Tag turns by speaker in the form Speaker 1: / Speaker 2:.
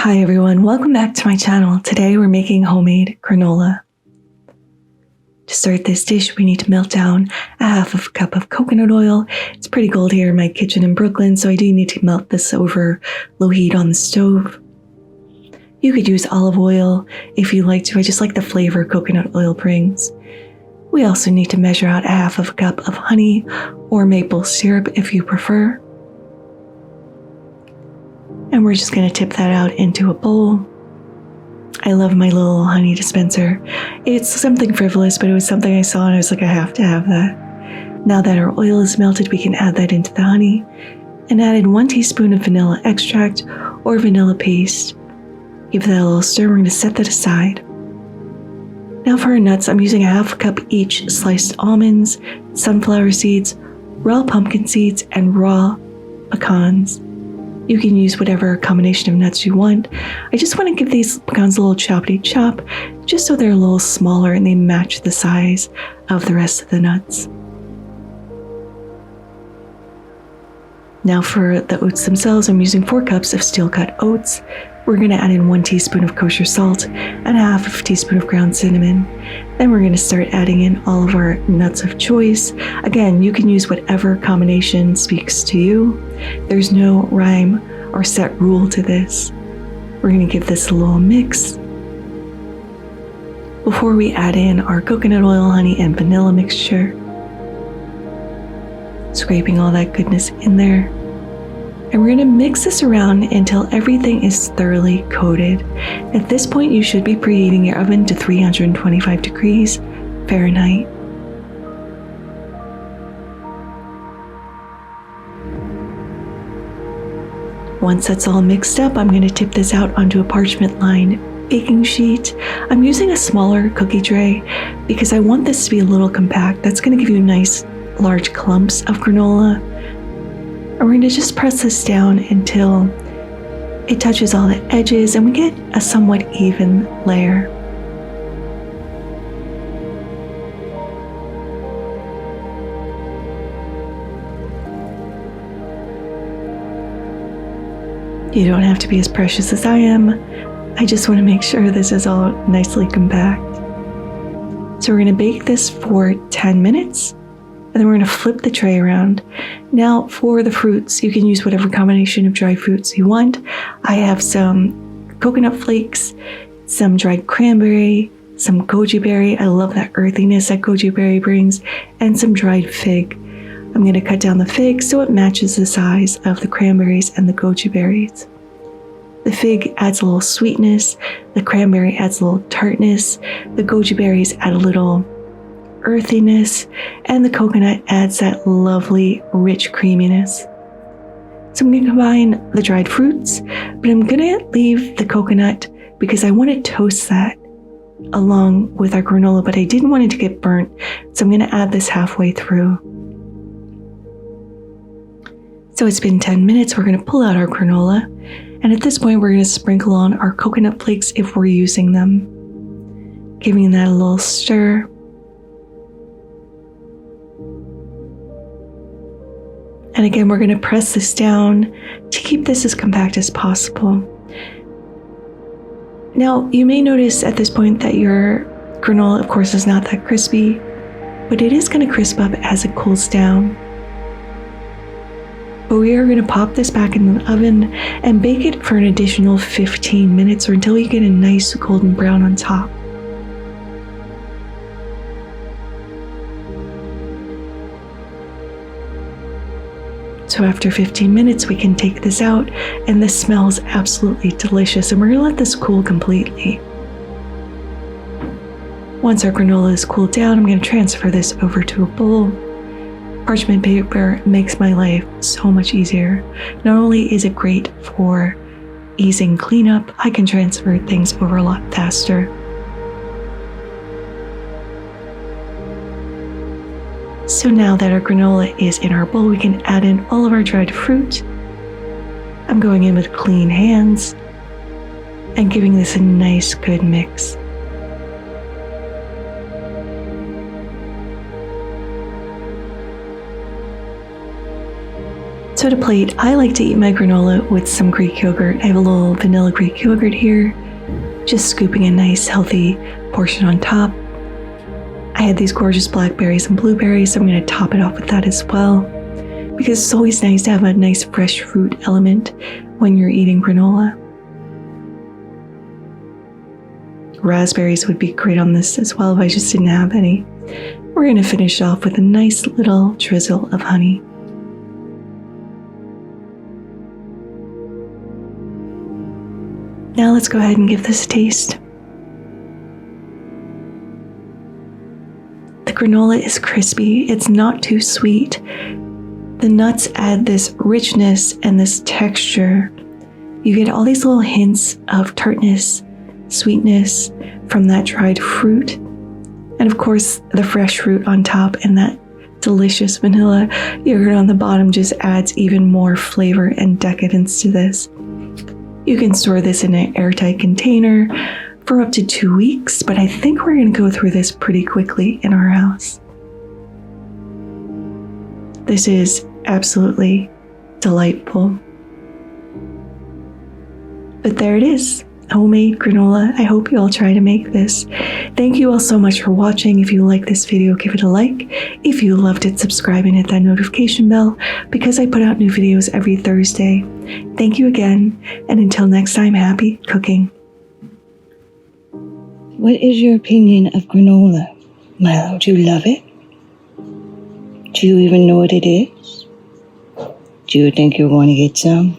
Speaker 1: Hi everyone, welcome back to my channel. Today we're making homemade granola. To start this dish, we need to melt down a half of a cup of coconut oil. It's pretty cold here in my kitchen in Brooklyn, so I do need to melt this over low heat on the stove. You could use olive oil if you like to. I just like the flavor coconut oil brings. We also need to measure out a half of a cup of honey or maple syrup if you prefer. And we're just going to tip that out into a bowl. I love my little honey dispenser. It's something frivolous, but it was something I saw and I was like, I have to have that. Now that our oil is melted, we can add that into the honey and add in 1 teaspoon of vanilla extract or vanilla paste. Give that a little stir. We're going to set that aside. Now for our nuts, I'm using a half cup each sliced almonds, sunflower seeds, raw pumpkin seeds, and raw pecans. You can use whatever combination of nuts you want. I just want to give these pecans a little choppity chop, just so they're a little smaller and they match the size of the rest of the nuts. Now for the oats themselves, I'm using 4 cups of steel cut oats. We're going to add in 1 teaspoon of kosher salt and half of a teaspoon of ground cinnamon. Then we're going to start adding in all of our nuts of choice. Again, you can use whatever combination speaks to you. There's no rhyme or set rule to this. We're going to give this a little mix before we add in our coconut oil, honey, and vanilla mixture. Scraping all that goodness in there. And we're going to mix this around until everything is thoroughly coated. At this point, you should be preheating your oven to 325 degrees Fahrenheit. Once that's all mixed up, I'm going to tip this out onto a parchment-lined baking sheet. I'm using a smaller cookie tray because I want this to be a little compact. That's going to give you nice large clumps of granola. And we're going to just press this down until it touches all the edges and we get a somewhat even layer. You don't have to be as precious as I am. I just want to make sure this is all nicely compact. So we're going to bake this for 10 minutes. And then we're going to flip the tray around. Now for the fruits, you can use whatever combination of dried fruits you want. I have some coconut flakes, some dried cranberry, some goji berry. I love that earthiness that goji berry brings, and some dried fig. I'm going to cut down the fig so it matches the size of the cranberries and the goji berries. The fig adds a little sweetness, the cranberry adds a little tartness, the goji berries add a little earthiness, and the coconut adds that lovely rich creaminess. So I'm going to combine the dried fruits, but I'm going to leave the coconut because I want to toast that along with our granola, but I didn't want it to get burnt, so I'm going to add this halfway through. So it's been 10 minutes. We're going to pull out our granola, and at this point we're going to sprinkle on our coconut flakes if we're using them, giving that a little stir. And again, we're going to press this down to keep this as compact as possible. Now, you may notice at this point that your granola, of course, is not that crispy, but it is going to crisp up as it cools down. But we are going to pop this back in the oven and bake it for an additional 15 minutes or until you get a nice golden brown on top. So after 15 minutes, we can take this out, and this smells absolutely delicious, and we're going to let this cool completely. Once our granola is cooled down, I'm going to transfer this over to a bowl. Parchment paper makes my life so much easier. Not only is it great for easing cleanup, I can transfer things over a lot faster. So now that our granola is in our bowl, we can add in all of our dried fruit. I'm going in with clean hands and giving this a nice, good mix. So to plate, I like to eat my granola with some Greek yogurt. I have a little vanilla Greek yogurt here, just scooping a nice healthy portion on top. I had these gorgeous blackberries and blueberries, so I'm going to top it off with that as well, because it's always nice to have a nice fresh fruit element when you're eating granola. Raspberries would be great on this as well if I just didn't have any. We're going to finish off with a nice little drizzle of honey. Now let's go ahead and give this a taste. The granola is crispy. It's not too sweet. The nuts add this richness and this texture. You get all these little hints of tartness, sweetness from that dried fruit. And of course, the fresh fruit on top and that delicious vanilla yogurt on the bottom just adds even more flavor and decadence to this. You can store this in an airtight container for up to 2 weeks, but I think we're going to go through this pretty quickly in our house. This is absolutely delightful. But there it is, homemade granola. I hope you all try to make this. Thank you all so much for watching. If you like this video, give it a like. If you loved it, subscribe and hit that notification bell because I put out new videos every Thursday. Thank you again, and until next time, happy cooking.
Speaker 2: What is your opinion of granola, Milo? Do you love it? Do you even know what it is? Do you think you're going to get some?